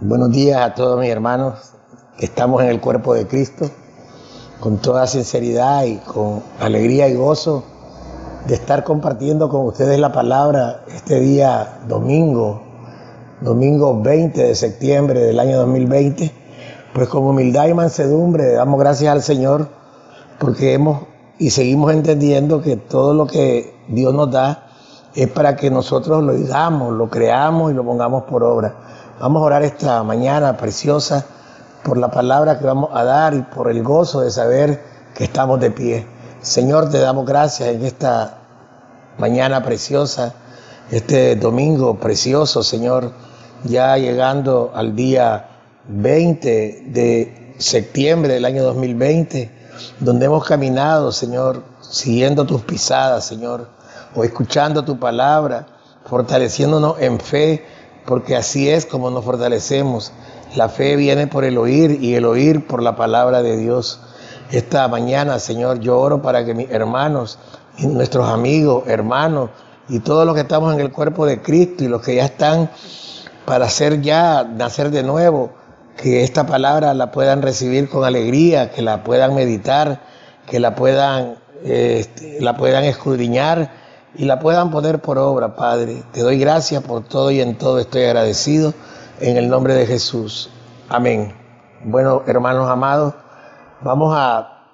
Buenos días a todos mis hermanos que estamos en el cuerpo de Cristo, con toda sinceridad y con alegría y gozo de estar compartiendo con ustedes la palabra este día domingo 20 de septiembre del año 2020. Pues con humildad y mansedumbre damos gracias al Señor porque seguimos entendiendo que todo lo que Dios nos da es para que nosotros lo digamos, lo creamos y lo pongamos por obra. Vamos a orar esta mañana preciosa por la palabra que vamos a dar y por el gozo de saber que estamos de pie. Señor, te damos gracias en esta mañana preciosa, este domingo precioso, Señor, ya llegando al día 20 de septiembre del año 2020, donde hemos caminado, Señor, siguiendo tus pisadas, Señor, o escuchando tu palabra, fortaleciéndonos en fe, porque así es como nos fortalecemos. La fe viene por el oír y el oír por la palabra de Dios. Esta mañana, Señor, yo oro para que mis hermanos, y nuestros amigos, hermanos, y todos los que estamos en el cuerpo de Cristo y los que ya están para nacer de nuevo, que esta palabra la puedan recibir con alegría, que la puedan meditar, que la puedan escudriñar y la puedan poner por obra, Padre. Te doy gracias por todo y en todo estoy agradecido en el nombre de Jesús. Amén. Bueno, hermanos amados, vamos a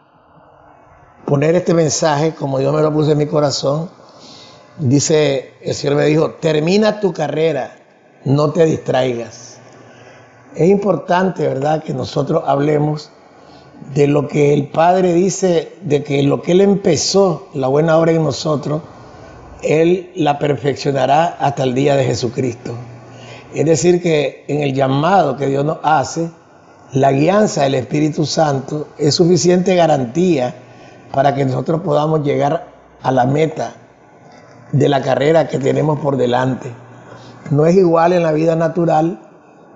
poner este mensaje como Dios me lo puso en mi corazón. Dice, el Señor me dijo, termina tu carrera, no te distraigas. Es importante, ¿verdad?, que nosotros hablemos de lo que el Padre dice, de que lo que Él empezó, la buena obra en nosotros, Él la perfeccionará hasta el día de Jesucristo. Es decir, que en el llamado que Dios nos hace, la guianza del Espíritu Santo es suficiente garantía para que nosotros podamos llegar a la meta de la carrera que tenemos por delante. No es igual en la vida natural,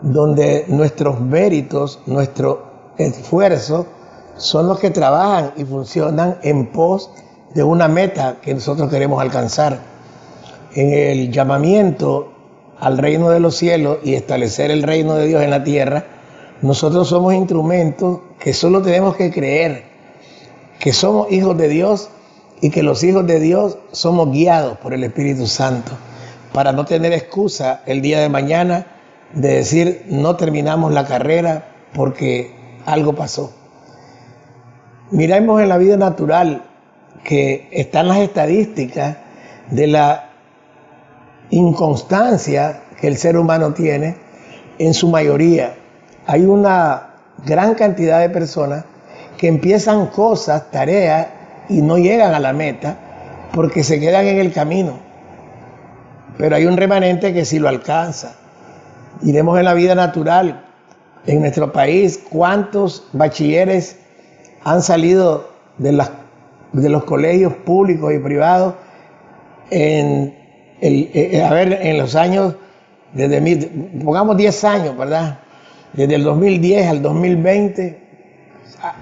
donde nuestros méritos, nuestro esfuerzo son los que trabajan y funcionan en pos de una meta que nosotros queremos alcanzar. En el llamamiento al reino de los cielos y establecer el reino de Dios en la tierra, nosotros somos instrumentos que solo tenemos que creer que somos hijos de Dios y que los hijos de Dios somos guiados por el Espíritu Santo, para no tener excusa el día de mañana de decir no terminamos la carrera porque algo pasó. Miremos en la vida natural que están las estadísticas de la inconstancia que el ser humano tiene. En su mayoría hay una gran cantidad de personas que empiezan cosas, tareas y no llegan a la meta porque se quedan en el camino, pero hay un remanente que sí lo alcanza. Miremos en la vida natural, en nuestro país, cuántos bachilleres han salido de los colegios públicos y privados en los años, pongamos 10 años, ¿verdad? Desde el 2010 al 2020,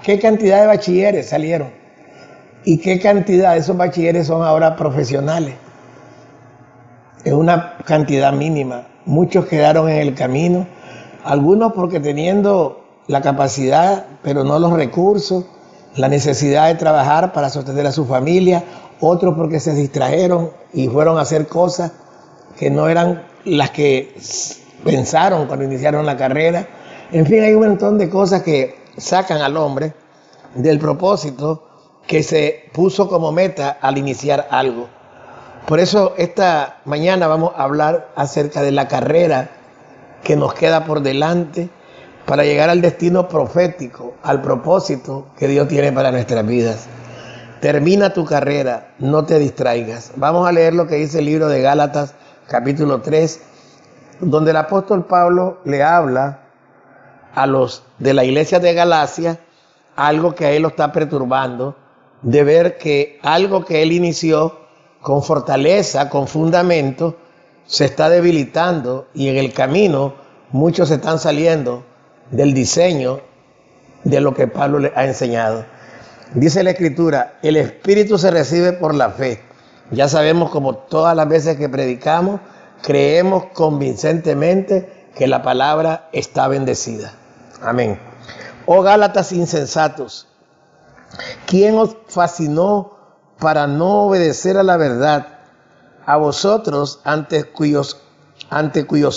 ¿qué cantidad de bachilleres salieron? ¿Y qué cantidad de esos bachilleres son ahora profesionales? Es una cantidad mínima. Muchos quedaron en el camino, algunos porque teniendo la capacidad, pero no los recursos, la necesidad de trabajar para sostener a su familia, otros porque se distrajeron y fueron a hacer cosas que no eran las que pensaron cuando iniciaron la carrera. En fin, hay un montón de cosas que sacan al hombre del propósito que se puso como meta al iniciar algo. Por eso esta mañana vamos a hablar acerca de la carrera que nos queda por delante para llegar al destino profético, al propósito que Dios tiene para nuestras vidas. Termina tu carrera, no te distraigas. Vamos a leer lo que dice el libro de Gálatas, capítulo 3, donde el apóstol Pablo le habla a los de la iglesia de Galacia, algo que a él lo está perturbando, de ver que algo que él inició con fortaleza, con fundamento, se está debilitando y en el camino muchos están saliendo del diseño de lo que Pablo les ha enseñado. Dice la Escritura, el Espíritu se recibe por la fe. Ya sabemos, como todas las veces que predicamos, creemos convincentemente que la palabra está bendecida. Amén. Oh Gálatas insensatos, ¿quién os fascinó para no obedecer a la verdad? A vosotros, ante cuyos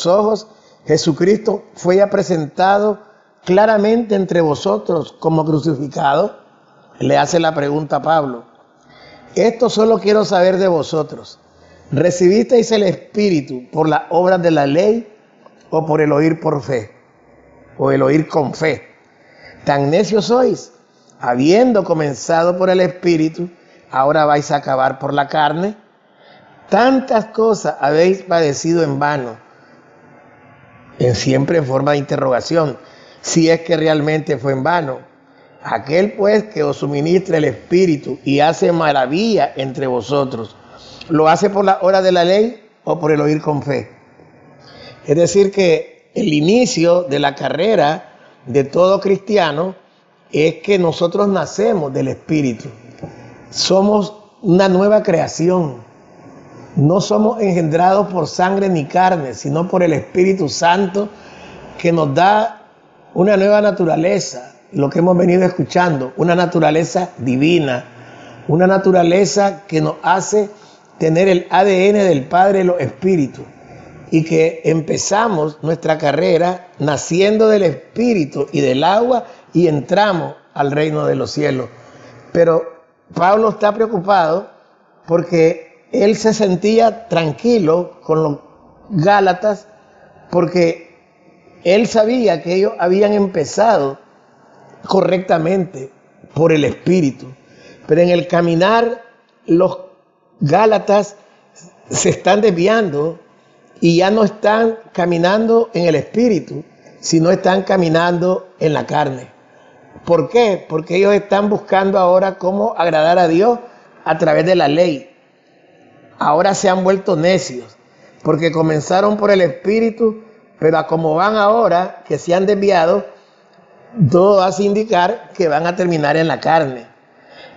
ojos Jesucristo fue ya presentado claramente entre vosotros como crucificado. Le hace la pregunta a Pablo. Esto solo quiero saber de vosotros. ¿Recibisteis el Espíritu por las obras de la ley o por el oír por fe? O el oír con fe. Tan necios sois, habiendo comenzado por el Espíritu, ahora vais a acabar por la carne. Tantas cosas habéis padecido en vano. Siempre en forma de interrogación, si es que realmente fue en vano. Aquel pues que os suministra el Espíritu y hace maravilla entre vosotros, ¿lo hace por la obra de la ley o por el oír con fe? Es decir que el inicio de la carrera de todo cristiano es que nosotros nacemos del Espíritu. Somos una nueva creación. No somos engendrados por sangre ni carne, sino por el Espíritu Santo, que nos da una nueva naturaleza, lo que hemos venido escuchando, una naturaleza divina, una naturaleza que nos hace tener el ADN del Padre de los Espíritus, y que empezamos nuestra carrera naciendo del Espíritu y del agua y entramos al reino de los cielos. Pero Pablo está preocupado porque él se sentía tranquilo con los Gálatas porque él sabía que ellos habían empezado correctamente por el Espíritu. Pero en el caminar los Gálatas se están desviando y ya no están caminando en el Espíritu, sino están caminando en la carne. ¿Por qué? Porque ellos están buscando ahora cómo agradar a Dios a través de la ley. Ahora se han vuelto necios, porque comenzaron por el Espíritu, pero a como van ahora, que se han desviado, todo hace indicar que van a terminar en la carne.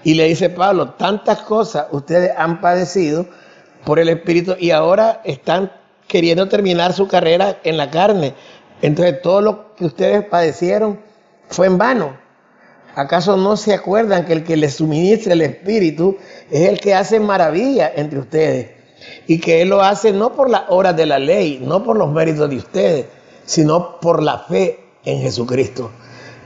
Y le dice Pablo, tantas cosas ustedes han padecido por el Espíritu y ahora están queriendo terminar su carrera en la carne. Entonces todo lo que ustedes padecieron fue en vano. ¿Acaso no se acuerdan que el que les suministra el Espíritu es el que hace maravilla entre ustedes? Y que Él lo hace no por las obras de la ley, no por los méritos de ustedes, sino por la fe en Jesucristo.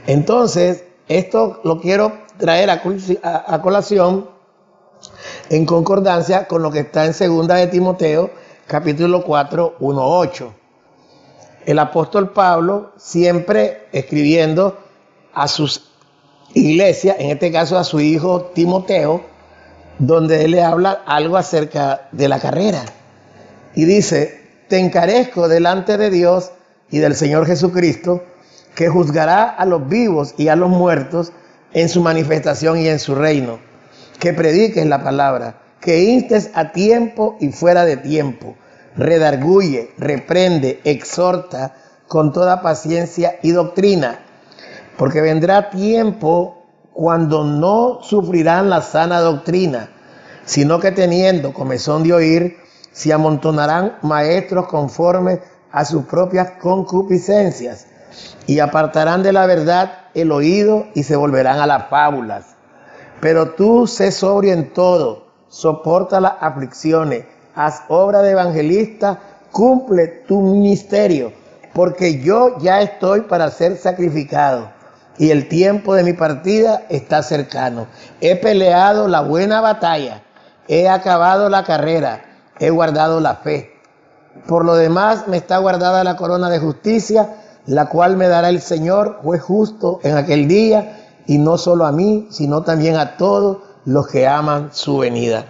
Entonces, esto lo quiero traer a colación en concordancia con lo que está en 2 de Timoteo, capítulo 4, 1-8. El apóstol Pablo, siempre escribiendo a sus iglesias, en este caso a su hijo Timoteo, donde él le habla algo acerca de la carrera. Y dice, te encarezco delante de Dios y del Señor Jesucristo, que juzgará a los vivos y a los muertos en su manifestación y en su reino. Que prediques la palabra, que instes a tiempo y fuera de tiempo, redarguye, reprende, exhorta con toda paciencia y doctrina, porque vendrá tiempo cuando no sufrirán la sana doctrina, sino que teniendo comezón de oír, se amontonarán maestros conforme a sus propias concupiscencias, y apartarán de la verdad el oído y se volverán a las fábulas. Pero tú sé sobrio en todo, soporta las aflicciones, haz obra de evangelista, cumple tu ministerio, porque yo ya estoy para ser sacrificado y el tiempo de mi partida está cercano. He peleado la buena batalla, he acabado la carrera, he guardado la fe. Por lo demás me está guardada la corona de justicia, la cual me dará el Señor, juez justo, en aquel día, y no solo a mí, sino también a todos los que aman su venida.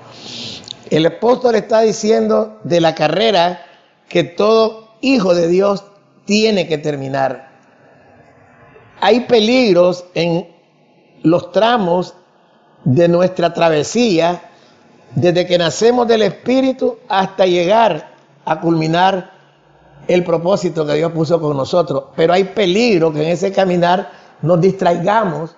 El apóstol está diciendo de la carrera que todo hijo de Dios tiene que terminar. Hay peligros en los tramos de nuestra travesía, desde que nacemos del Espíritu hasta llegar a culminar el propósito que Dios puso con nosotros. Pero hay peligro que en ese caminar nos distraigamos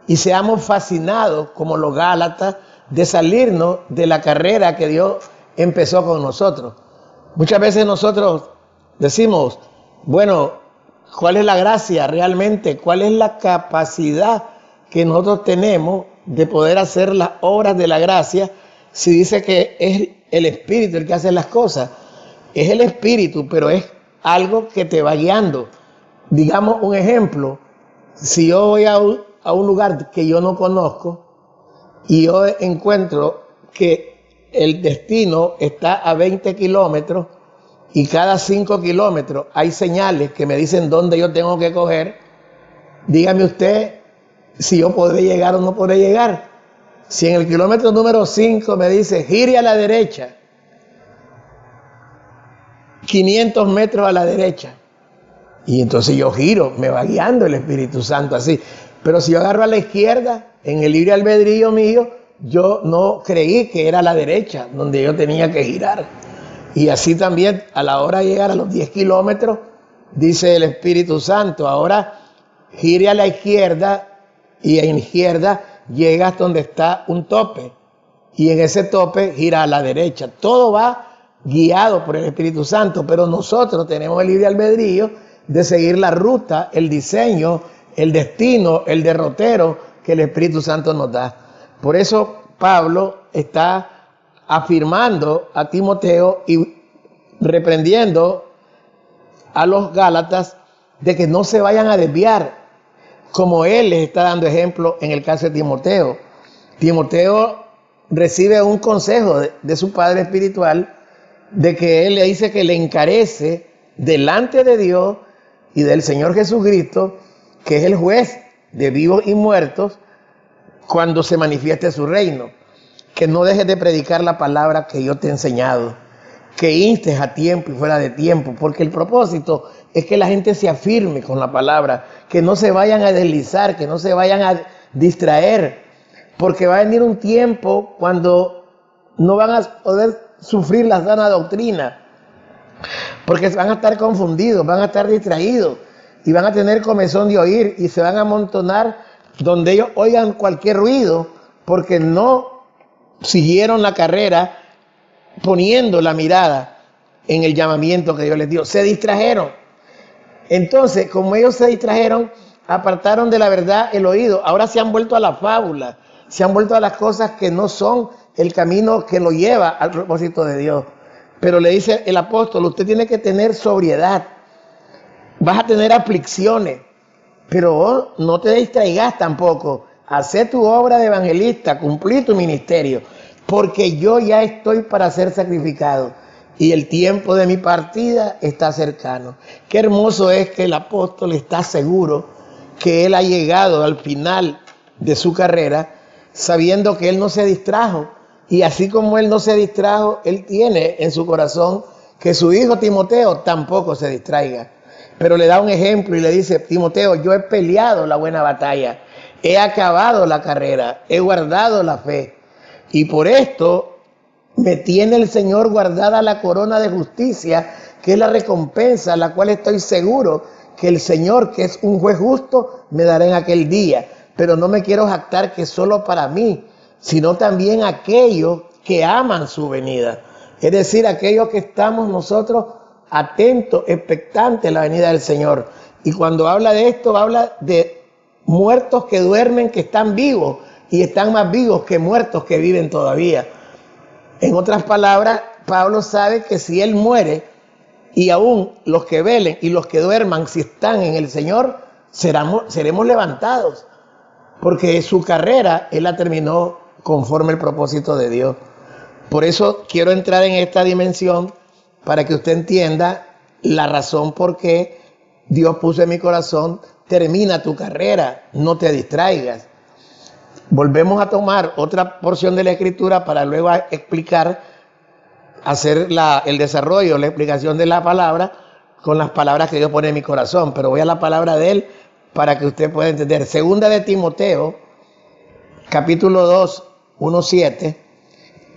y seamos fascinados, como los Gálatas, de salirnos de la carrera que Dios empezó con nosotros. Muchas veces nosotros decimos, Bueno, ¿cuál es la gracia realmente? ¿Cuál es la capacidad que nosotros tenemos de poder hacer las obras de la gracia? Si dice que es el Espíritu el que hace las cosas, es el Espíritu, pero es algo que te va guiando. Digamos un ejemplo, si yo voy a un lugar que yo no conozco y yo encuentro que el destino está a 20 kilómetros y cada 5 kilómetros hay señales que me dicen dónde yo tengo que coger, dígame usted si yo podré llegar o no podré llegar. Si en el kilómetro número 5 me dice gire a la derecha, 500 metros a la derecha, y entonces yo giro, me va guiando el Espíritu Santo así. Pero si yo agarro a la izquierda, en el libre albedrío mío, yo no creí que era a la derecha donde yo tenía que girar. Y así también a la hora de llegar a los 10 kilómetros, dice el Espíritu Santo, ahora gire a la izquierda y en la izquierda llegas donde está un tope. Y en ese tope gira a la derecha. Todo va guiado por el Espíritu Santo, pero nosotros tenemos el libre albedrío de seguir la ruta, el diseño, el destino, el derrotero que el Espíritu Santo nos da. Por eso Pablo está afirmando a Timoteo y reprendiendo a los Gálatas de que no se vayan a desviar, como él les está dando ejemplo en el caso de Timoteo. Timoteo recibe un consejo de su padre espiritual, de que él le dice que le encarece delante de Dios y del Señor Jesucristo, que es el juez de vivos y muertos, cuando se manifieste su reino, que no dejes de predicar la palabra que yo te he enseñado, que instes a tiempo y fuera de tiempo, porque el propósito es que la gente se afirme con la palabra, que no se vayan a deslizar, que no se vayan a distraer, porque va a venir un tiempo cuando no van a poder sufrir la sana doctrina, porque van a estar confundidos, van a estar distraídos y van a tener comezón de oír y se van a amontonar donde ellos oigan cualquier ruido, porque no siguieron la carrera poniendo la mirada en el llamamiento que Dios les dio. Se distrajeron. Entonces, como ellos se distrajeron, apartaron de la verdad el oído. Ahora se han vuelto a la fábula, se han vuelto a las cosas que no son el camino que lo lleva al propósito de Dios. Pero le dice el apóstol, usted tiene que tener sobriedad. Vas a tener aflicciones, pero vos no te distraigas tampoco. Hacé tu obra de evangelista, cumplí tu ministerio, porque yo ya estoy para ser sacrificado y el tiempo de mi partida está cercano. Qué hermoso es que el apóstol está seguro que él ha llegado al final de su carrera, sabiendo que él no se distrajo. Y así como él no se distrajo, él tiene en su corazón que su hijo Timoteo tampoco se distraiga. Pero le da un ejemplo y le dice, Timoteo, yo he peleado la buena batalla, he acabado la carrera, he guardado la fe. Y por esto me tiene el Señor guardada la corona de justicia, que es la recompensa, la cual estoy seguro que el Señor, que es un juez justo, me dará en aquel día. Pero no me quiero jactar que solo para mí, sino también aquellos que aman su venida. Es decir, aquellos que estamos nosotros atentos, expectantes a la venida del Señor. Y cuando habla de esto, habla de muertos que duermen, que están vivos, y están más vivos que muertos que viven todavía. En otras palabras, Pablo sabe que si él muere, y aún los que velen y los que duerman, si están en el Señor, seremos levantados. Porque su carrera, él la terminó conforme el propósito de Dios. Por eso quiero entrar en esta dimensión para que usted entienda la razón por qué Dios puso en mi corazón, termina tu carrera, no te distraigas. Volvemos a tomar otra porción de la Escritura para luego explicar, hacer el desarrollo, la explicación de la palabra con las palabras que Dios pone en mi corazón. Pero voy a la palabra de Él para que usted pueda entender. Segunda de Timoteo, capítulo 2, 1-7.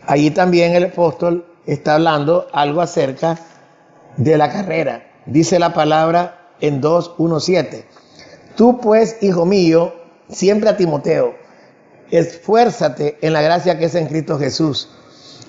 Allí también el apóstol está hablando algo acerca de la carrera. Dice la palabra en 2:1-7. Tú pues, hijo mío, siempre a Timoteo, esfuérzate en la gracia que es en Cristo Jesús.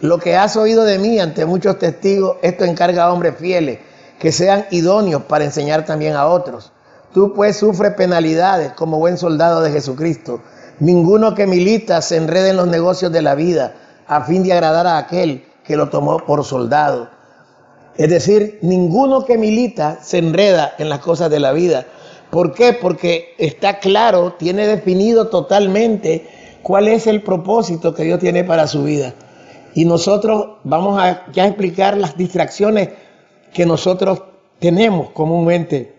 Lo que has oído de mí ante muchos testigos, esto encarga a hombres fieles, que sean idóneos para enseñar también a otros. Tú pues sufres penalidades como buen soldado de Jesucristo. Ninguno que milita se enrede en los negocios de la vida a fin de agradar a aquel que lo tomó por soldado. Es decir, ninguno que milita se enreda en las cosas de la vida. ¿Por qué? Porque está claro, tiene definido totalmente cuál es el propósito que Dios tiene para su vida. Y nosotros vamos a ya explicar las distracciones que nosotros tenemos comúnmente,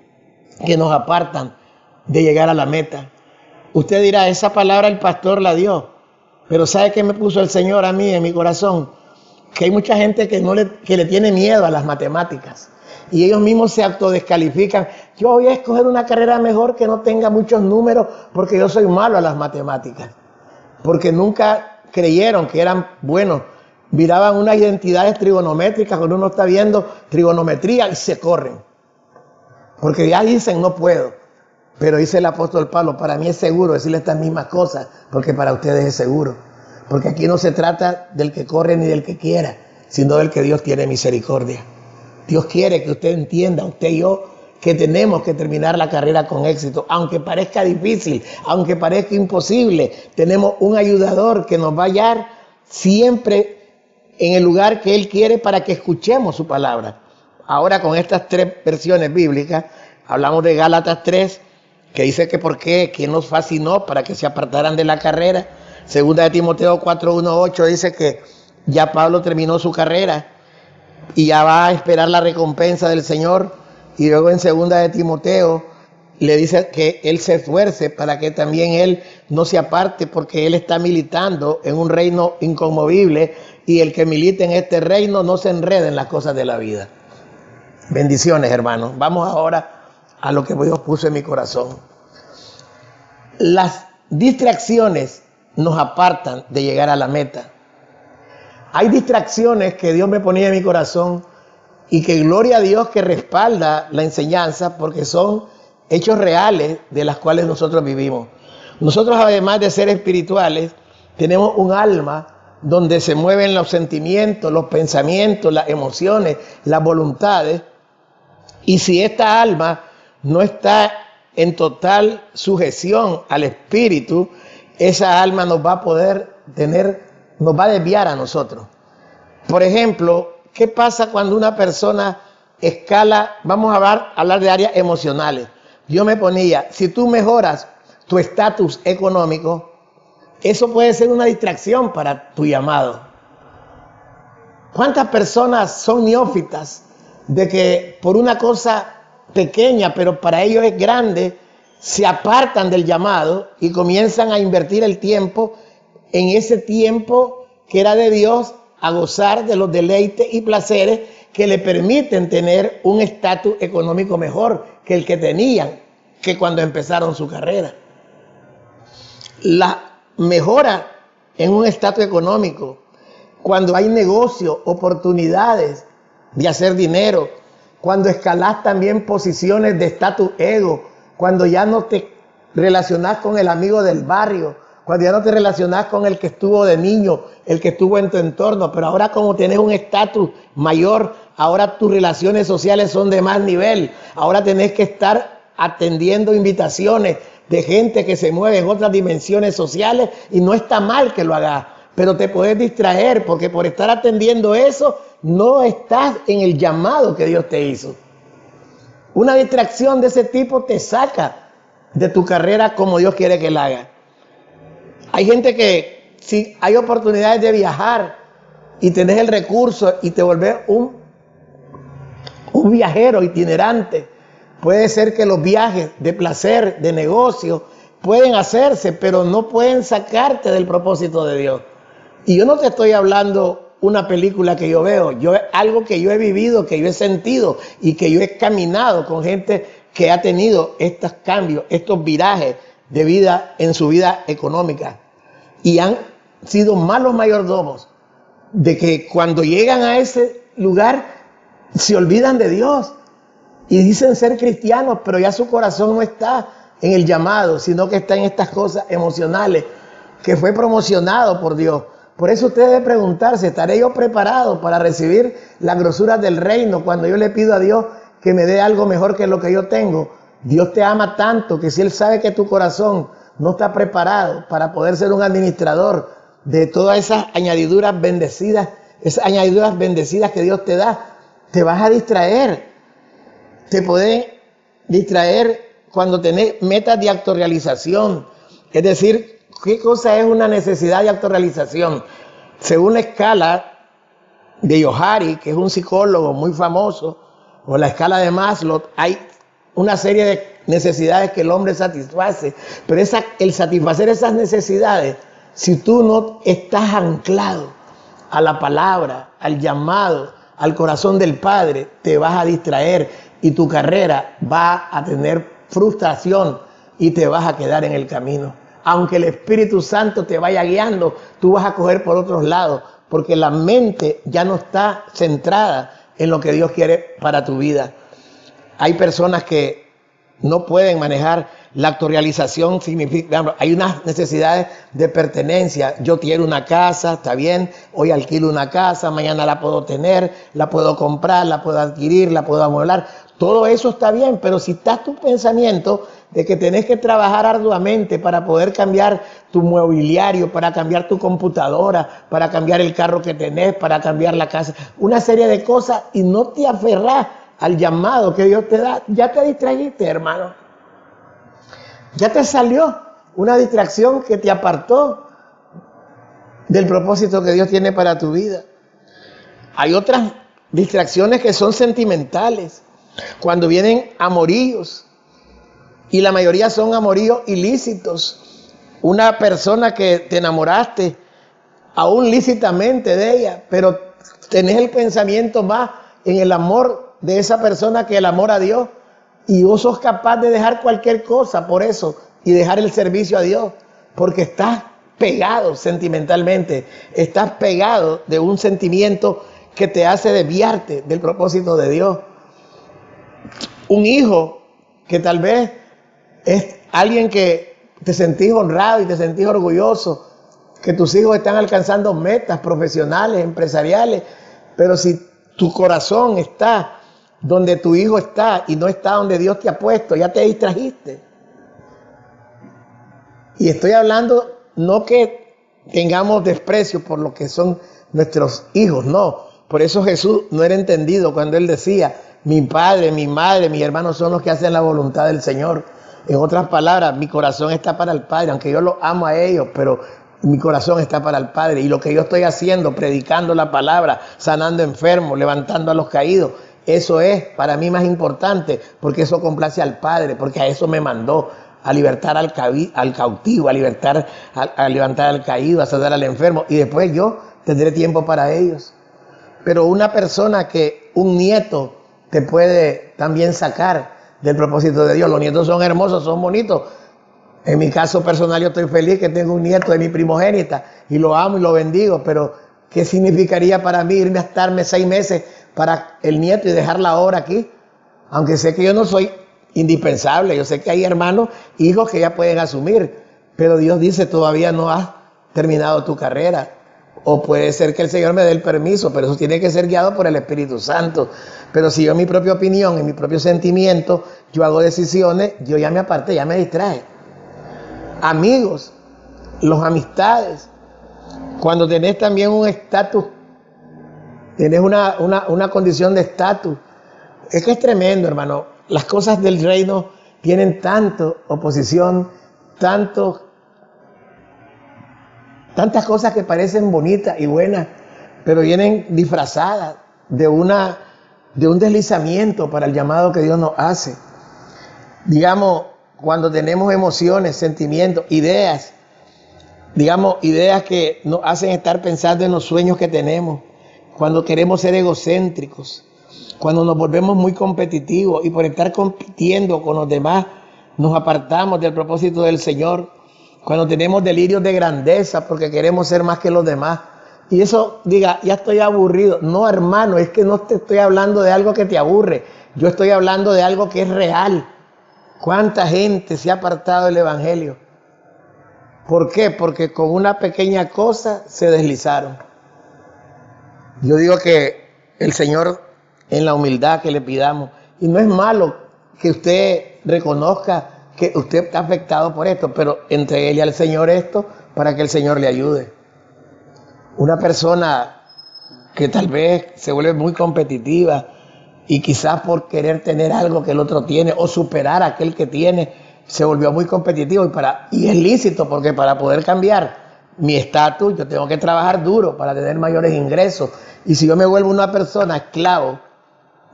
que nos apartan de llegar a la meta. Usted dirá, esa palabra el pastor la dio, pero ¿sabe qué me puso el Señor a mí en mi corazón? Que hay mucha gente que le tiene miedo a las matemáticas y ellos mismos se autodescalifican. Yo voy a escoger una carrera mejor que no tenga muchos números porque yo soy malo a las matemáticas, porque nunca creyeron que eran buenos. Miraban unas identidades trigonométricas cuando uno está viendo trigonometría y se corren, porque ya dicen no puedo. Pero dice el apóstol Pablo, para mí es seguro decirle estas mismas cosas, porque para ustedes es seguro. Porque aquí no se trata del que corre ni del que quiera, sino del que Dios tiene misericordia. Dios quiere que usted entienda, usted y yo, que tenemos que terminar la carrera con éxito. Aunque parezca difícil, aunque parezca imposible, tenemos un ayudador que nos va a hallar siempre en el lugar que Él quiere para que escuchemos su palabra. Ahora con estas 3 versiones bíblicas, hablamos de Gálatas 3, que dice que por qué, quién nos fascinó para que se apartaran de la carrera. Segunda de Timoteo 4:1-8 dice que ya Pablo terminó su carrera y ya va a esperar la recompensa del Señor. Y luego en segunda de Timoteo le dice que él se esfuerce para que también él no se aparte, porque él está militando en un reino inconmovible y el que milite en este reino no se enrede en las cosas de la vida. Bendiciones, hermanos. Vamos ahora a lo que Dios puso en mi corazón. Las distracciones nos apartan de llegar a la meta. Hay distracciones que Dios me ponía en mi corazón y que gloria a Dios que respalda la enseñanza, porque son hechos reales de las cuales nosotros vivimos. Nosotros, además de ser espirituales, tenemos un alma donde se mueven los sentimientos, los pensamientos, las emociones, las voluntades. Y si esta alma no está en total sujeción al espíritu, esa alma nos va a poder nos va a desviar a nosotros. Por ejemplo, ¿qué pasa cuando una persona escala? Vamos a hablar de áreas emocionales. Yo me ponía, si tú mejoras tu estatus económico, eso puede ser una distracción para tu llamado. ¿Cuántas personas son neófitas de que por una cosa pequeña, pero para ellos es grande, se apartan del llamado y comienzan a invertir el tiempo en ese tiempo que era de Dios, a gozar de los deleites y placeres que le permiten tener un estatus económico mejor que el que tenían que cuando empezaron su carrera? La mejora en un estatus económico, cuando hay negocios, oportunidades de hacer dinero, cuando escalas también posiciones de estatus ego, cuando ya no te relacionas con el amigo del barrio, cuando ya no te relacionas con el que estuvo de niño, el que estuvo en tu entorno, pero ahora como tienes un estatus mayor, ahora tus relaciones sociales son de más nivel, ahora tenés que estar atendiendo invitaciones de gente que se mueve en otras dimensiones sociales, y no está mal que lo hagas, pero te puedes distraer porque por estar atendiendo eso no estás en el llamado que Dios te hizo. Una distracción de ese tipo te saca de tu carrera como Dios quiere que la haga. Hay gente que si hay oportunidades de viajar y tenés el recurso y te volvés un viajero itinerante, puede ser que los viajes de placer, de negocio, pueden hacerse, pero no pueden sacarte del propósito de Dios. Y yo no te estoy hablando una película que yo veo, algo que yo he vivido, que yo he sentido y que yo he caminado con gente que ha tenido estos cambios, estos virajes de vida en su vida económica. Y han sido malos mayordomos de que cuando llegan a ese lugar se olvidan de Dios y dicen ser cristianos, pero ya su corazón no está en el llamado, sino que está en estas cosas emocionales que fue promocionado por Dios. Por eso usted debe preguntarse, ¿estaré yo preparado para recibir las grosuras del reino cuando yo le pido a Dios que me dé algo mejor que lo que yo tengo. Dios te ama tanto que si Él sabe que tu corazón no está preparado para poder ser un administrador de todas esas añadiduras bendecidas que Dios te da, te vas a distraer. Te puede distraer cuando tenés metas de autorrealización. Es decir, ¿qué cosa es una necesidad de autorrealización? Según la escala de Johari, que es un psicólogo muy famoso, o la escala de Maslow, hay una serie de necesidades que el hombre satisface, pero el satisfacer esas necesidades, si tú no estás anclado a la palabra, al llamado, al corazón del Padre, te vas a distraer y tu carrera va a tener frustración y te vas a quedar en el camino. Aunque el Espíritu Santo te vaya guiando, tú vas a coger por otros lados, porque la mente ya no está centrada en lo que Dios quiere para tu vida. Hay personas que no pueden manejar la autorrealización. Significa, hay unas necesidades de pertenencia. Yo quiero una casa, está bien, hoy alquilo una casa, mañana la puedo tener, la puedo comprar, la puedo adquirir, la puedo amueblar. Todo eso está bien, pero si estás tu pensamiento de que tenés que trabajar arduamente para poder cambiar tu mobiliario, para cambiar tu computadora, para cambiar el carro que tenés, para cambiar la casa, una serie de cosas, y no te aferrás al llamado que Dios te da, ya te distrajiste, hermano. Ya te salió una distracción que te apartó del propósito que Dios tiene para tu vida. Hay otras distracciones que son sentimentales. Cuando vienen amoríos, y la mayoría son amoríos ilícitos. Una persona que te enamoraste, aún lícitamente de ella, pero tenés el pensamiento más en el amor de esa persona que el amor a Dios, y vos sos capaz de dejar cualquier cosa por eso y dejar el servicio a Dios, porque estás pegado sentimentalmente, estás pegado de un sentimiento que te hace desviarte del propósito de Dios. Un hijo que tal vez es alguien que te sentís honrado y te sentís orgulloso, que tus hijos están alcanzando metas profesionales, empresariales, pero si tu corazón está donde tu hijo está y no está donde Dios te ha puesto, ya te distrajiste. Y estoy hablando no que tengamos desprecio por lo que son nuestros hijos, no. Por eso Jesús no era entendido cuando Él decía, mi padre, mi madre, mis hermanos son los que hacen la voluntad del Señor. En otras palabras, mi corazón está para el Padre, aunque yo los amo a ellos, pero mi corazón está para el Padre. Y lo que yo estoy haciendo, predicando la palabra, sanando enfermos, levantando a los caídos, eso es para mí más importante, porque eso complace al Padre, porque a eso me mandó, a libertar al cautivo, a levantar al caído, a sanar al enfermo, y después yo tendré tiempo para ellos. Pero una persona que un nieto te puede también sacar del propósito de Dios. Los nietos son hermosos, son bonitos. En mi caso personal yo estoy feliz que tengo un nieto de mi primogénita y lo amo y lo bendigo, pero ¿qué significaría para mí irme a estarme 6 meses para el nieto y dejar la obra aquí? Aunque sé que yo no soy indispensable, yo sé que hay hermanos, hijos que ya pueden asumir, pero Dios dice, todavía no has terminado tu carrera. O puede ser que el Señor me dé el permiso, pero eso tiene que ser guiado por el Espíritu Santo. Pero si yo en mi propia opinión, en mi propio sentimiento, yo hago decisiones, yo ya me aparté, ya me distraje. Amigos, los amistades, cuando tenés también un estatus, tenés una condición de estatus, es que es tremendo, hermano. Las cosas del reino tienen tanto oposición, tantas cosas que parecen bonitas y buenas, pero vienen disfrazadas de un deslizamiento para el llamado que Dios nos hace. Digamos, cuando tenemos emociones, sentimientos, ideas, digamos, ideas que nos hacen estar pensando en los sueños que tenemos, cuando queremos ser egocéntricos, cuando nos volvemos muy competitivos y por estar compitiendo con los demás nos apartamos del propósito del Señor, cuando tenemos delirios de grandeza porque queremos ser más que los demás. Y eso, diga, ya estoy aburrido. No, hermano, es que no te estoy hablando de algo que te aburre. Yo estoy hablando de algo que es real. ¿Cuánta gente se ha apartado del Evangelio? ¿Por qué? Porque con una pequeña cosa se deslizaron. Yo digo que el Señor, en la humildad que le pidamos Y no es malo que usted reconozca que usted está afectado por esto, pero entreguele al Señor esto para que el Señor le ayude. Una persona que tal vez se vuelve muy competitiva y quizás por querer tener algo que el otro tiene o superar a aquel que tiene, se volvió muy competitivo y es lícito, porque para poder cambiar mi estatus yo tengo que trabajar duro para tener mayores ingresos. Y si yo me vuelvo una persona esclavo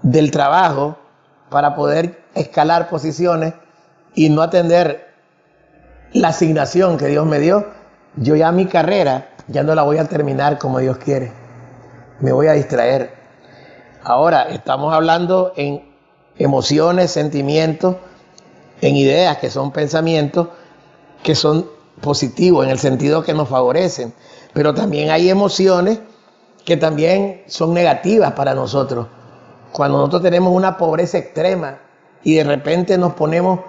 del trabajo para poder escalar posiciones y no atender la asignación que Dios me dio, yo ya mi carrera ya no la voy a terminar como Dios quiere. Me voy a distraer. Ahora estamos hablando en emociones, sentimientos, en ideas que son pensamientos que son positivos en el sentido que nos favorecen, pero también hay emociones que también son negativas para nosotros. Cuando nosotros tenemos una pobreza extrema y de repente nos ponemos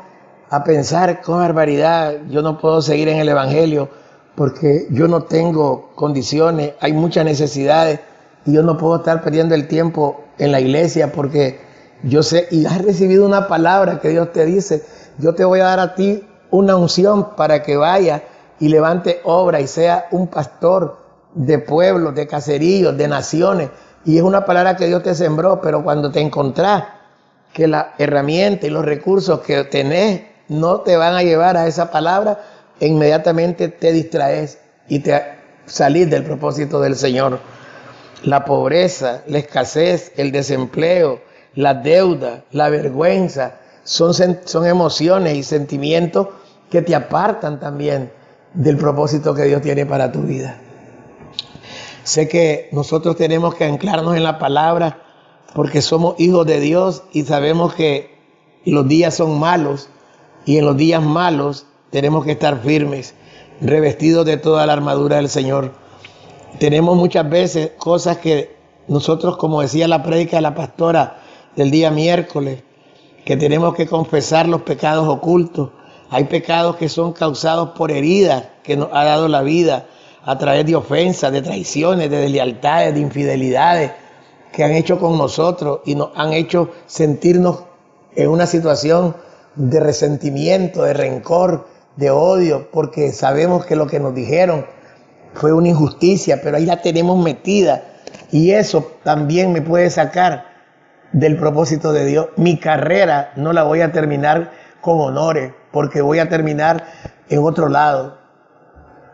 a pensar, con barbaridad, yo no puedo seguir en el Evangelio porque yo no tengo condiciones, hay muchas necesidades y yo no puedo estar perdiendo el tiempo en la iglesia porque yo sé, y has recibido una palabra que Dios te dice, yo te voy a dar a ti una unción para que vaya y levante obra y sea un pastor de pueblos, de caseríos, de naciones. Y es una palabra que Dios te sembró, pero cuando te encontrás que la herramienta y los recursos que tenés no te van a llevar a esa palabra, inmediatamente te distraes y te salís del propósito del Señor. La pobreza, la escasez, el desempleo, la deuda, la vergüenza, son emociones y sentimientos que te apartan también del propósito que Dios tiene para tu vida. Sé que nosotros tenemos que anclarnos en la palabra porque somos hijos de Dios y sabemos que los días son malos y en los días malos tenemos que estar firmes, revestidos de toda la armadura del Señor. Tenemos muchas veces cosas que nosotros, como decía la prédica de la pastora del día miércoles, que tenemos que confesar los pecados ocultos. Hay pecados que son causados por heridas que nos ha dado la vida a través de ofensas, de traiciones, de deslealtades, de infidelidades que han hecho con nosotros y nos han hecho sentirnos en una situación de resentimiento, de rencor, de odio, porque sabemos que lo que nos dijeron fue una injusticia, pero ahí la tenemos metida y eso también me puede sacar del propósito de Dios. Mi carrera no la voy a terminar con honores, porque voy a terminar en otro lado.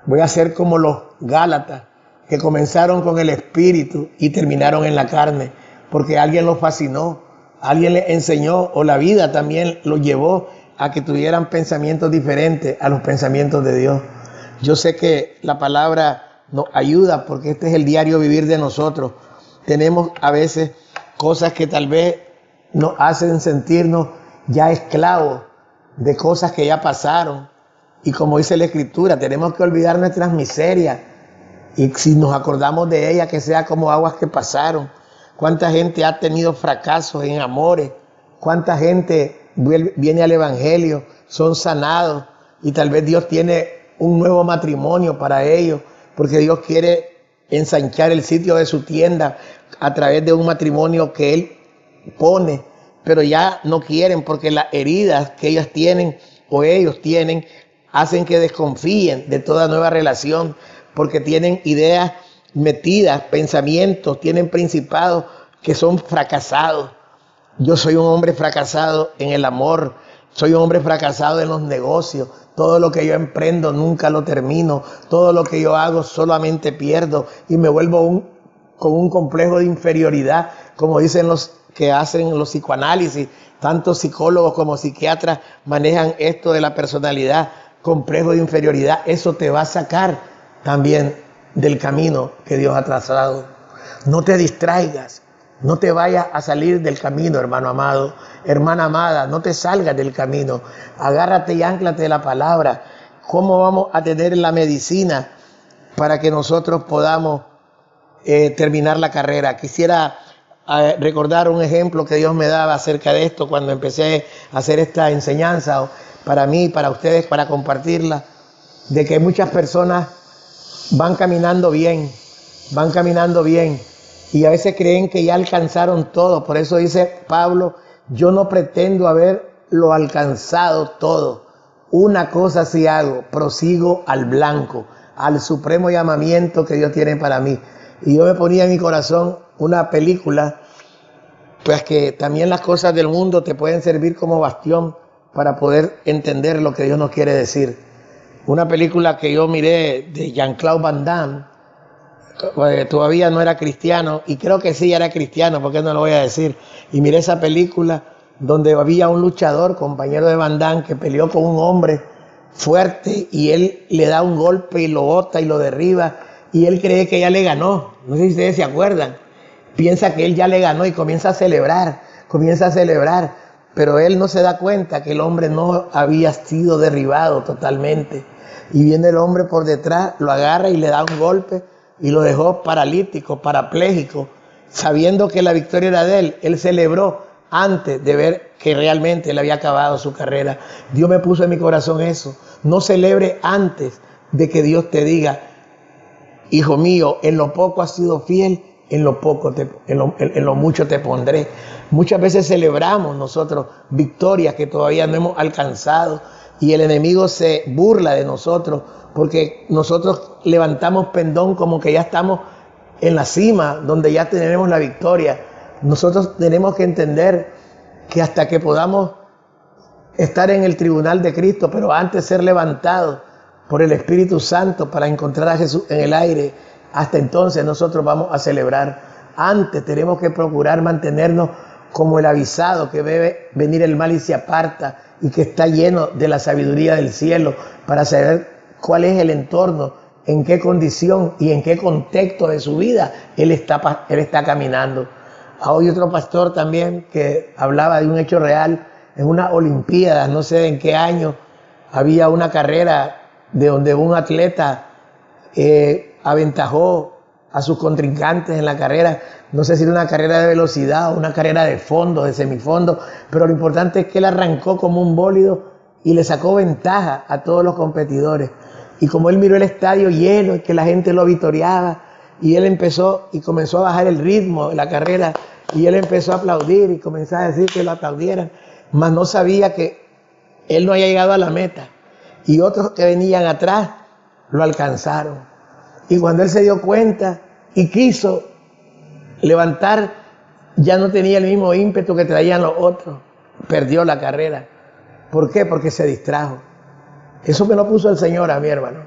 Voy a ser como los Gálatas, que comenzaron con el espíritu y terminaron en la carne, porque alguien los fascinó, alguien les enseñó, o la vida también los llevó a que tuvieran pensamientos diferentes a los pensamientos de Dios. Yo sé que la palabra nos ayuda porque este es el diario vivir de nosotros. Tenemos a veces cosas que tal vez nos hacen sentirnos ya esclavos de cosas que ya pasaron. Y como dice la Escritura, tenemos que olvidar nuestras miserias. Y si nos acordamos de ellas, que sea como aguas que pasaron. ¿Cuánta gente ha tenido fracasos en amores? ¿Cuánta gente viene al Evangelio, son sanados? Y tal vez Dios tiene un nuevo matrimonio para ellos, porque Dios quiere ensanchar el sitio de su tienda a través de un matrimonio que Él pone, pero ya no quieren porque las heridas que ellas tienen o ellos tienen hacen que desconfíen de toda nueva relación, porque tienen ideas metidas, pensamientos, tienen principados que son fracasados. Yo soy un hombre fracasado en el amor, soy un hombre fracasado en los negocios, todo lo que yo emprendo nunca lo termino, todo lo que yo hago solamente pierdo y me vuelvo con un complejo de inferioridad, como dicen los que hacen los psicoanálisis, tanto psicólogos como psiquiatras manejan esto de la personalidad, complejo de inferioridad. Eso te va a sacar también del camino que Dios ha trazado. No te distraigas, no te vayas a salir del camino, hermano amado, hermana amada, no te salgas del camino, agárrate y ánclate de la palabra. ¿Cómo vamos a tener la medicina para que nosotros podamos terminar la carrera? Quisiera recordar un ejemplo que Dios me daba acerca de esto cuando empecé a hacer esta enseñanza para mí, para ustedes, para compartirla, de que muchas personas van caminando bien y a veces creen que ya alcanzaron todo. Por eso dice Pablo Yo no pretendo haberlo alcanzado todo. Una cosa sí hago, prosigo al blanco, al supremo llamamiento que Dios tiene para mí. Y yo me ponía en mi corazón una película, pues que también las cosas del mundo te pueden servir como bastión para poder entender lo que Dios nos quiere decir. Una película que yo miré de Jean-Claude Van Damme, todavía no era cristiano, y creo que sí era cristiano, porque no lo voy a decir. Y miré esa película donde había un luchador, compañero de Van Damme, que peleó con un hombre fuerte y él le da un golpe y lo bota y lo derriba y él cree que ya le ganó. No sé si ustedes se acuerdan. Piensa que él ya le ganó y comienza a celebrar, pero él no se da cuenta que el hombre no había sido derribado totalmente. Y viene el hombre por detrás, lo agarra y le da un golpe y lo dejó paralítico, parapléjico, sabiendo que la victoria era de él. Él celebró antes de ver que realmente él había acabado su carrera. Dios me puso en mi corazón eso. No celebre antes de que Dios te diga: hijo mío, en lo poco has sido fiel, en lo mucho te pondré. Muchas veces celebramos nosotros victorias que todavía no hemos alcanzado y el enemigo se burla de nosotros porque nosotros levantamos pendón como que ya estamos en la cima, donde ya tenemos la victoria. Nosotros tenemos que entender que hasta que podamos estar en el tribunal de Cristo, pero antes ser levantados por el Espíritu Santo para encontrar a Jesús en el aire, hasta entonces nosotros vamos a celebrar. Antes tenemos que procurar mantenernos como el avisado que ve venir el mal y se aparta, y que está lleno de la sabiduría del cielo para saber cuál es el entorno, en qué condición y en qué contexto de su vida él está caminando. Hay otro pastor también que hablaba de un hecho real en una olimpiada, no sé en qué año, había una carrera de donde un atleta aventajó a sus contrincantes en la carrera. No sé si era una carrera de velocidad o una carrera de fondo, de semifondo, pero lo importante es que él arrancó como un bólido y le sacó ventaja a todos los competidores. Y como él miró el estadio lleno y que la gente lo vitoreaba, y él comenzó a bajar el ritmo de la carrera, y él empezó a aplaudir y comenzó a decir que lo aplaudieran, mas no sabía que él no había llegado a la meta y otros que venían atrás lo alcanzaron. Y cuando él se dio cuenta y quiso levantar, ya no tenía el mismo ímpetu que traían los otros, perdió la carrera. ¿Por qué? Porque se distrajo. Eso me lo puso el Señor a mí, hermano,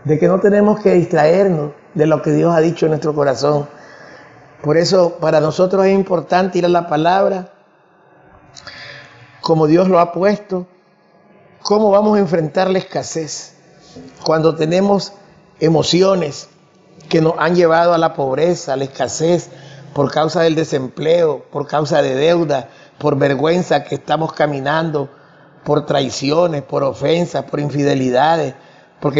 de que no tenemos que distraernos de lo que Dios ha dicho en nuestro corazón. Por eso para nosotros es importante ir a la palabra como Dios lo ha puesto. ¿Cómo vamos a enfrentar la escasez cuando tenemos emociones que nos han llevado a la pobreza, a la escasez, por causa del desempleo, por causa de deuda, por vergüenza que estamos caminando, por traiciones, por ofensas, por infidelidades? Porque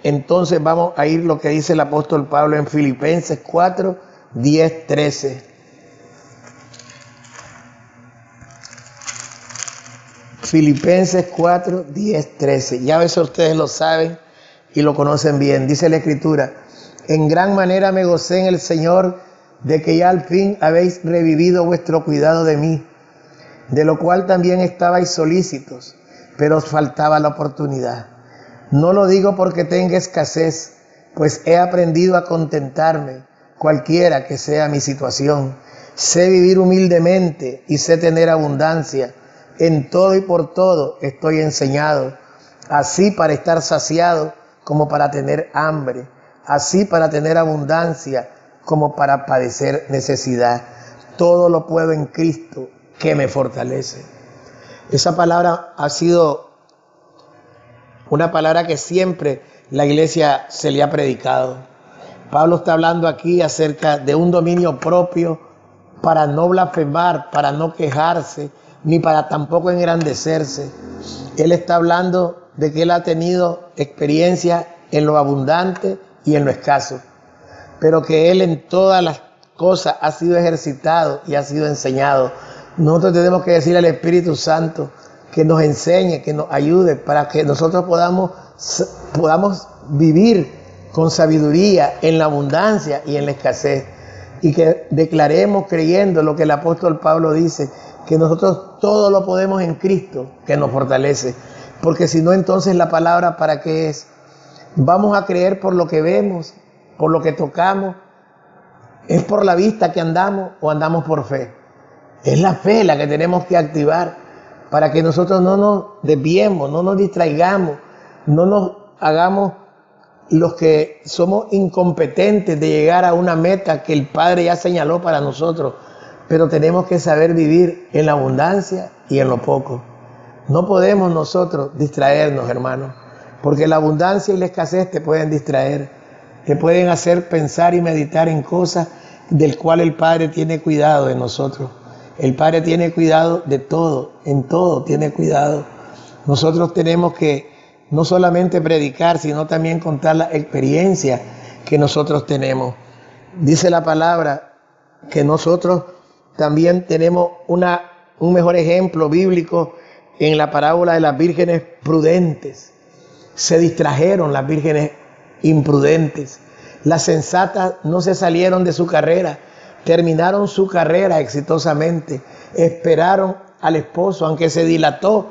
entonces vamos a ir lo que dice el apóstol Pablo en Filipenses 4, 10, 13. Filipenses 4, 10, 13. Ya eso ustedes lo saben y lo conocen bien. Dice la Escritura: en gran manera me gocé en el Señor de que ya al fin habéis revivido vuestro cuidado de mí, de lo cual también estabais solícitos, pero os faltaba la oportunidad. No lo digo porque tenga escasez, pues he aprendido a contentarme, cualquiera que sea mi situación. Sé vivir humildemente y sé tener abundancia. En todo y por todo estoy enseñado, así para estar saciado como para tener hambre, así para tener abundancia como para padecer necesidad. Todo lo puedo en Cristo que me fortalece. Esa palabra ha sido una palabra que siempre la iglesia se le ha predicado. Pablo está hablando aquí acerca de un dominio propio para no blasfemar, para no quejarse, ni para tampoco engrandecerse. Él está hablando de que él ha tenido experiencia en lo abundante y en lo escaso, pero que él en todas las cosas ha sido ejercitado y ha sido enseñado. Nosotros tenemos que decir al Espíritu Santo que nos enseñe, que nos ayude para que nosotros podamos vivir con sabiduría en la abundancia y en la escasez, y que declaremos creyendo lo que el apóstol Pablo dice, que nosotros todo lo podemos en Cristo, que nos fortalece. Porque si no, entonces la palabra, ¿para qué es? Vamos a creer por lo que vemos, por lo que tocamos. ¿Es por la vista que andamos o andamos por fe? Es la fe la que tenemos que activar para que nosotros no nos desviemos, no nos distraigamos, no nos hagamos los que somos incompetentes de llegar a una meta que el Padre ya señaló para nosotros. Pero tenemos que saber vivir en la abundancia y en lo poco. No podemos nosotros distraernos, hermanos, porque la abundancia y la escasez te pueden distraer, te pueden hacer pensar y meditar en cosas del cual el Padre tiene cuidado de nosotros. El Padre tiene cuidado de todo, en todo tiene cuidado. Nosotros tenemos que no solamente predicar, sino también contar la experiencia que nosotros tenemos. Dice la palabra que nosotros también tenemos un mejor ejemplo bíblico en la parábola de las vírgenes prudentes. Se distrajeron las vírgenes imprudentes. Las sensatas no se salieron de su carrera, terminaron su carrera exitosamente, esperaron al esposo, aunque se dilató,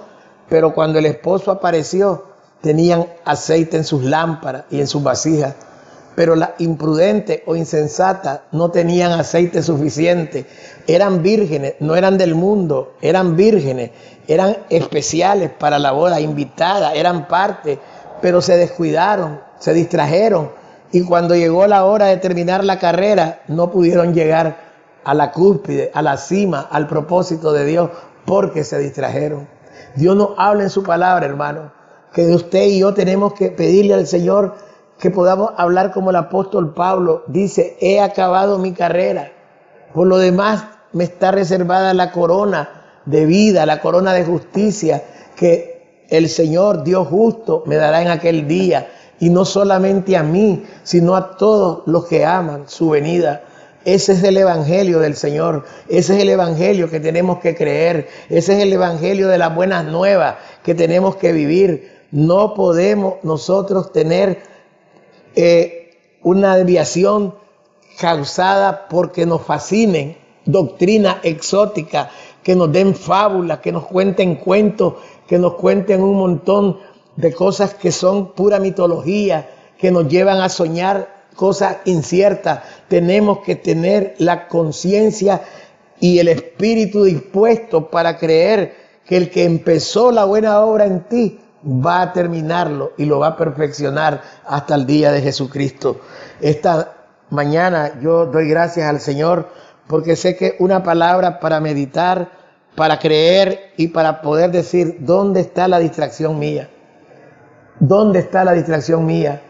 pero cuando el esposo apareció, tenían aceite en sus lámparas y en sus vasijas. Pero las imprudentes o insensatas no tenían aceite suficiente. Eran vírgenes, no eran del mundo, eran vírgenes, eran especiales para la boda, invitadas, eran parte, pero se descuidaron, se distrajeron. Y cuando llegó la hora de terminar la carrera, no pudieron llegar a la cúspide, a la cima, al propósito de Dios, porque se distrajeron. Dios nos habla en su palabra, hermano, que usted y yo tenemos que pedirle al Señor que podamos hablar como el apóstol Pablo dice: he acabado mi carrera, por lo demás me está reservada la corona de vida, la corona de justicia que el Señor Dios justo me dará en aquel día, y no solamente a mí, sino a todos los que aman su venida. Ese es el evangelio del Señor, ese es el evangelio que tenemos que creer, ese es el evangelio de las buenas nuevas que tenemos que vivir. No podemos nosotros tener una desviación causada porque nos fascinen doctrinas exóticas, que nos den fábulas, que nos cuenten cuentos, que nos cuenten un montón de cosas que son pura mitología, que nos llevan a soñar cosas inciertas. Tenemos que tener la conciencia y el espíritu dispuesto para creer que el que empezó la buena obra en ti va a terminarlo y lo va a perfeccionar hasta el día de Jesucristo. Esta mañana yo doy gracias al Señor porque sé que una palabra para meditar, para creer y para poder decir: ¿dónde está la distracción mía? ¿Dónde está la distracción mía?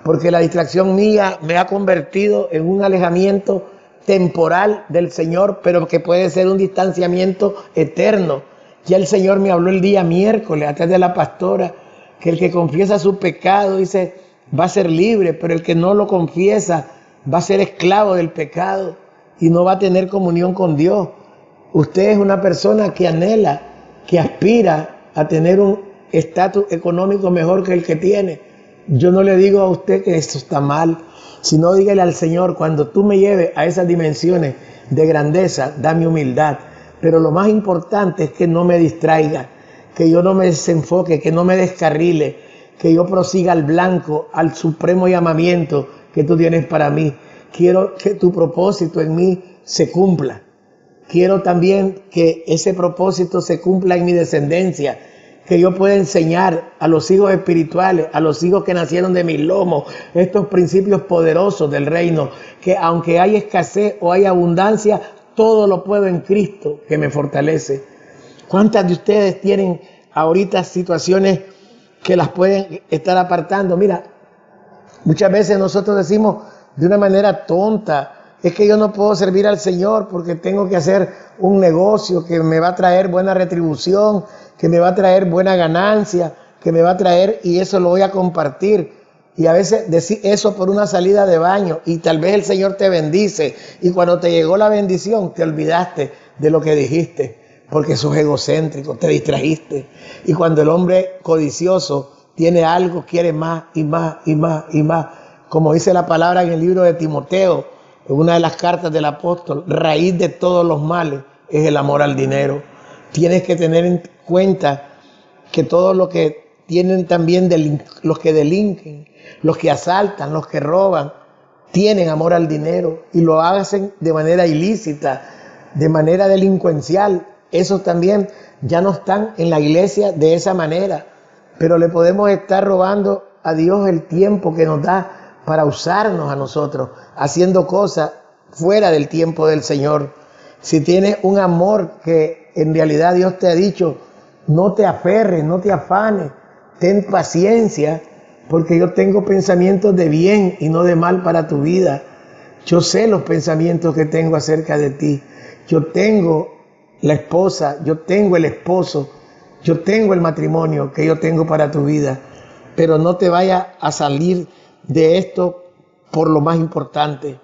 Porque la distracción mía me ha convertido en un alejamiento temporal del Señor, pero que puede ser un distanciamiento eterno. Ya el Señor me habló el día miércoles a través de la pastora que el que confiesa su pecado, dice, va a ser libre, pero el que no lo confiesa va a ser esclavo del pecado y no va a tener comunión con Dios. Usted es una persona que anhela, que aspira a tener un estatus económico mejor que el que tiene. Yo no le digo a usted que esto está mal, sino dígale al Señor: cuando tú me lleves a esas dimensiones de grandeza, dame humildad. Pero lo más importante es que no me distraiga, que yo no me desenfoque, que no me descarrile, que yo prosiga al blanco, al supremo llamamiento que tú tienes para mí. Quiero que tu propósito en mí se cumpla. Quiero también que ese propósito se cumpla en mi descendencia, que yo pueda enseñar a los hijos espirituales, a los hijos que nacieron de mis lomos, estos principios poderosos del reino, que aunque hay escasez o hay abundancia, todo lo puedo en Cristo que me fortalece. ¿Cuántas de ustedes tienen ahorita situaciones que las pueden estar apartando? Mira, muchas veces nosotros decimos de una manera tonta: es que yo no puedo servir al Señor porque tengo que hacer un negocio que me va a traer buena retribución, que me va a traer buena ganancia, que me va a traer, y eso lo voy a compartir. Y a veces decir eso por una salida de baño, y tal vez el Señor te bendice, y cuando te llegó la bendición te olvidaste de lo que dijiste, porque sos egocéntrico, te distrajiste. Y cuando el hombre codicioso tiene algo, quiere más y más y más y más. Como dice la palabra en el libro de Timoteo, en una de las cartas del apóstol: raíz de todos los males es el amor al dinero. tienes que tener en cuenta que todos los que tienen también, los que delinquen, los que asaltan, los que roban, tienen amor al dinero y lo hacen de manera ilícita, de manera delincuencial. Esos también ya no están en la iglesia de esa manera, pero le podemos estar robando a Dios el tiempo que nos da para usarnos a nosotros, haciendo cosas fuera del tiempo del Señor. Si tienes un amor que en realidad Dios te ha dicho, no te aferres, no te afanes, ten paciencia, porque yo tengo pensamientos de bien y no de mal para tu vida. Yo sé los pensamientos que tengo acerca de ti. Yo tengo la esposa, yo tengo el esposo, yo tengo el matrimonio que yo tengo para tu vida. Pero no te vayas a salir de esto por lo más importante.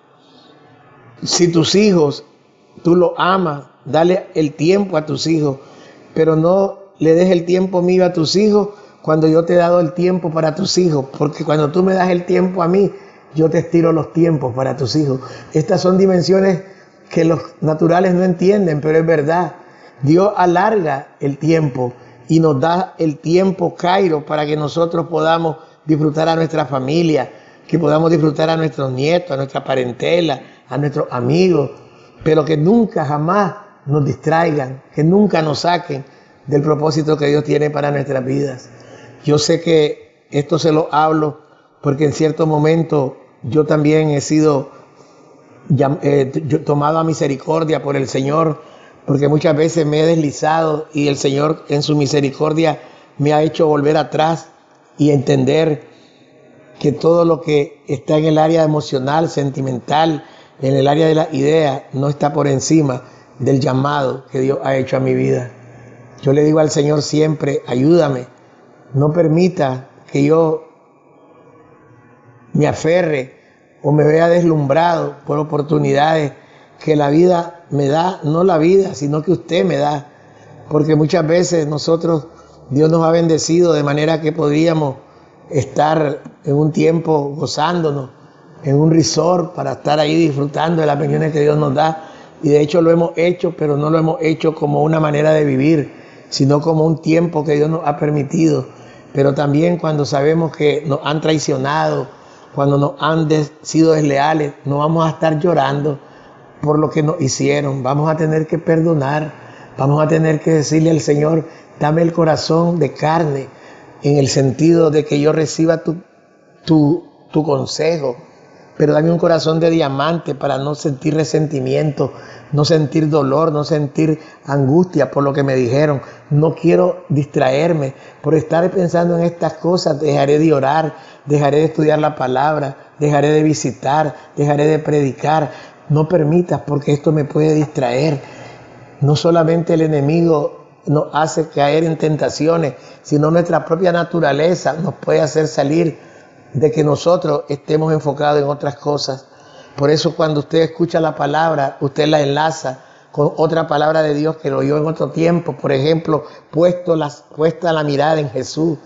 Si tus hijos, tú los amas, dale el tiempo a tus hijos, pero no le des el tiempo mío a tus hijos cuando yo te he dado el tiempo para tus hijos, porque cuando tú me das el tiempo a mí, yo te estiro los tiempos para tus hijos. Estas son dimensiones que los naturales no entienden, pero es verdad. Dios alarga el tiempo y nos da el tiempo Cairo para que nosotros podamos disfrutar a nuestra familia, que podamos disfrutar a nuestros nietos, a nuestra parentela, a nuestros amigos, pero que nunca jamás nos distraigan, que nunca nos saquen del propósito que Dios tiene para nuestras vidas. Yo sé que esto se lo hablo porque en cierto momento yo también he sido tomado a misericordia por el Señor, porque muchas veces me he deslizado y el Señor en su misericordia me ha hecho volver atrás y entender que todo lo que está en el área emocional, sentimental, en el área de la idea, no está por encima del llamado que Dios ha hecho a mi vida. Yo le digo al Señor siempre, ayúdame, no permita que yo me aferre o me vea deslumbrado por oportunidades que la vida me da, no la vida, sino que usted me da. Porque muchas veces Dios nos ha bendecido de manera que podríamos estar en un tiempo gozándonos, en un resort para estar ahí disfrutando de las bendiciones que Dios nos da. Y de hecho lo hemos hecho, pero no lo hemos hecho como una manera de vivir, sino como un tiempo que Dios nos ha permitido. Pero también cuando sabemos que nos han traicionado, cuando nos han sido desleales, no vamos a estar llorando por lo que nos hicieron. Vamos a tener que perdonar, vamos a tener que decirle al Señor, dame el corazón de carne, en el sentido de que yo reciba tu consejo, pero dame un corazón de diamante para no sentir resentimiento, no sentir dolor, no sentir angustia por lo que me dijeron. No quiero distraerme por estar pensando en estas cosas. Dejaré de orar, dejaré de estudiar la palabra, dejaré de visitar, dejaré de predicar. No permitas, porque esto me puede distraer. No solamente el enemigo nos hace caer en tentaciones, sino nuestra propia naturaleza nos puede hacer salir de que nosotros estemos enfocados en otras cosas. Por eso cuando usted escucha la palabra, usted la enlaza con otra palabra de Dios que lo oyó en otro tiempo. Por ejemplo, puesta la mirada en Jesús.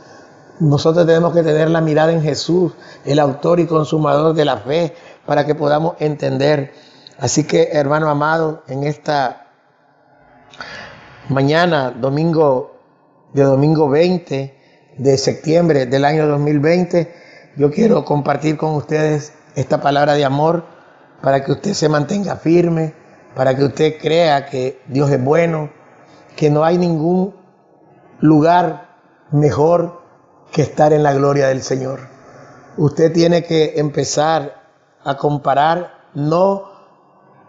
Nosotros tenemos que tener la mirada en Jesús, el autor y consumador de la fe, para que podamos entender. Así que, hermano amado, en esta mañana, domingo 20 de septiembre del año 2020, yo quiero compartir con ustedes esta palabra de amor para que usted se mantenga firme, para que usted crea que Dios es bueno, que no hay ningún lugar mejor que estar en la gloria del Señor. Usted tiene que empezar a comparar no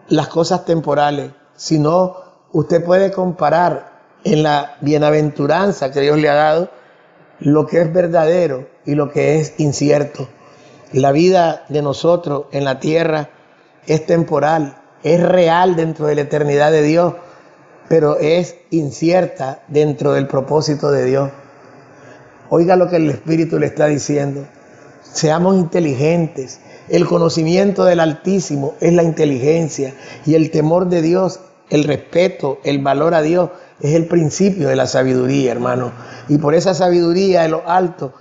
las cosas temporales, sino usted puede comparar en la bienaventuranza que Dios le ha dado lo que es verdadero y lo que es incierto. La vida de nosotros en la tierra es temporal, es real dentro de la eternidad de Dios, pero es incierta dentro del propósito de Dios. Oiga lo que el Espíritu le está diciendo. Seamos inteligentes. El conocimiento del Altísimo es la inteligencia, y el temor de Dios, el respeto, el valor a Dios es el principio de la sabiduría, hermano. Y por esa sabiduría de lo alto,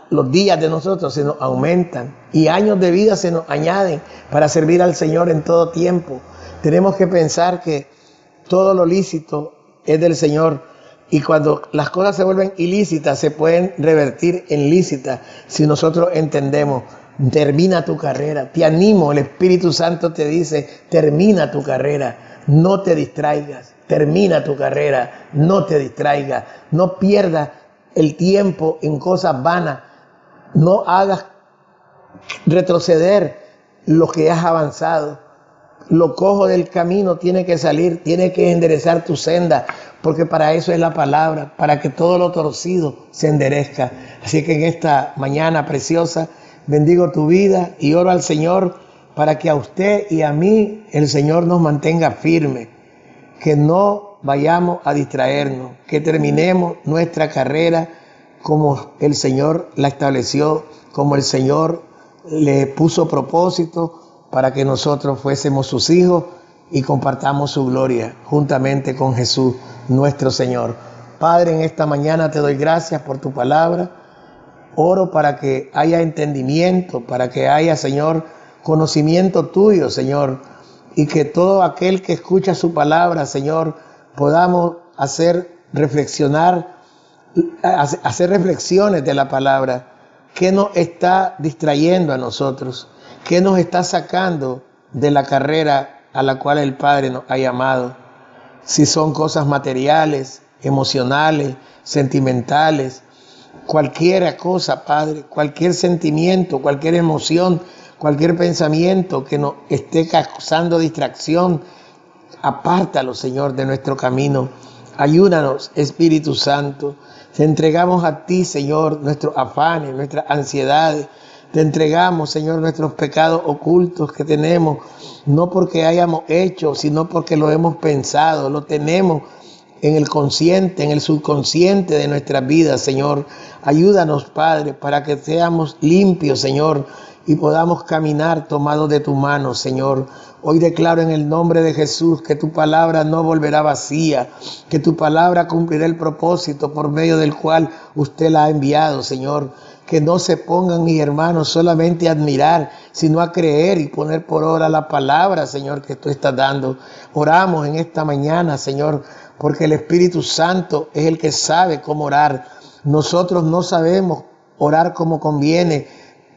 los días de nosotros se nos aumentan y años de vida se nos añaden para servir al Señor en todo tiempo. Tenemos que pensar que todo lo lícito es del Señor. Y cuando las cosas se vuelven ilícitas, se pueden revertir en lícitas si nosotros entendemos. Termina tu carrera. Te animo, el Espíritu Santo te dice, termina tu carrera, no te distraigas. Termina tu carrera, no te distraigas. No pierdas el tiempo en cosas vanas. No hagas retroceder lo que has avanzado. Lo cojo del camino tiene que salir, tiene que enderezar tu senda, porque para eso es la palabra, para que todo lo torcido se enderezca. Así que en esta mañana preciosa bendigo tu vida y oro al Señor para que a usted y a mí el Señor nos mantenga firme, que no vayamos a distraernos, que terminemos nuestra carrera como el Señor la estableció, como el Señor le puso propósito para que nosotros fuésemos sus hijos y compartamos su gloria juntamente con Jesús, nuestro Señor. Padre, en esta mañana te doy gracias por tu palabra. Oro para que haya entendimiento, para que haya, Señor, conocimiento tuyo, Señor, y que todo aquel que escucha su palabra, Señor, podamos hacer reflexiones de la palabra. ¿Qué nos está distrayendo a nosotros? ¿Qué nos está sacando de la carrera a la cual el Padre nos ha llamado? Si son cosas materiales, emocionales, sentimentales, cualquier cosa, Padre, cualquier sentimiento, cualquier emoción, cualquier pensamiento que nos esté causando distracción, apártalo, Señor, de nuestro camino. Ayúdanos, Espíritu Santo. Te entregamos a ti, Señor, nuestros afanes, nuestras ansiedades. Te entregamos, Señor, nuestros pecados ocultos que tenemos, no porque hayamos hecho, sino porque lo hemos pensado, lo tenemos en el consciente, en el subconsciente de nuestras vidas, Señor. Ayúdanos, Padre, para que seamos limpios, Señor, y podamos caminar tomados de tu mano, Señor. Hoy declaro en el nombre de Jesús que tu palabra no volverá vacía, que tu palabra cumplirá el propósito por medio del cual usted la ha enviado, Señor. Que no se pongan, mis hermanos, solamente a admirar, sino a creer y poner por obra la palabra, Señor, que tú estás dando. Oramos en esta mañana, Señor, porque el Espíritu Santo es el que sabe cómo orar. Nosotros no sabemos orar como conviene,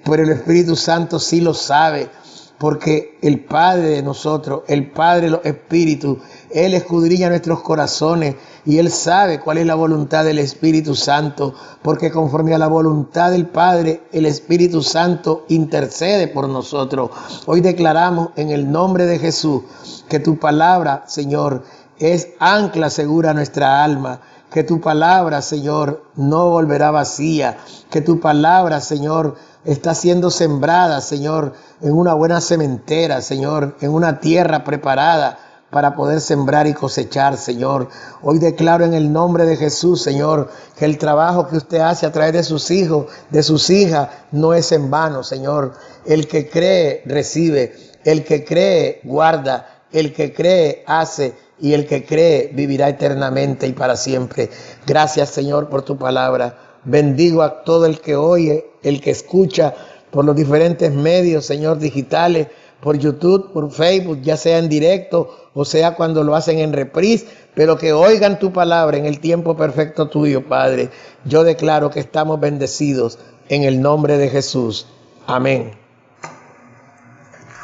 pero el Espíritu Santo sí lo sabe, porque el Padre de nosotros, el Padre de los Espíritus, Él escudriña nuestros corazones y Él sabe cuál es la voluntad del Espíritu Santo, porque conforme a la voluntad del Padre, el Espíritu Santo intercede por nosotros. Hoy declaramos en el nombre de Jesús que tu palabra, Señor, es ancla segura a nuestra alma, que tu palabra, Señor, no volverá vacía, que tu palabra, Señor, está siendo sembrada, Señor, en una buena sementera, Señor, en una tierra preparada para poder sembrar y cosechar, Señor. Hoy declaro en el nombre de Jesús, Señor, que el trabajo que usted hace a través de sus hijos, de sus hijas, no es en vano, Señor. El que cree, recibe. El que cree, guarda. El que cree, hace. Y el que cree, vivirá eternamente y para siempre. Gracias, Señor, por tu palabra. Bendigo a todo el que oye, el que escucha por los diferentes medios, Señor, digitales, por YouTube, por Facebook, ya sea en directo o sea cuando lo hacen en reprise, pero que oigan tu palabra en el tiempo perfecto tuyo, Padre. Yo declaro que estamos bendecidos en el nombre de Jesús. Amén.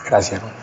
Gracias, hermano.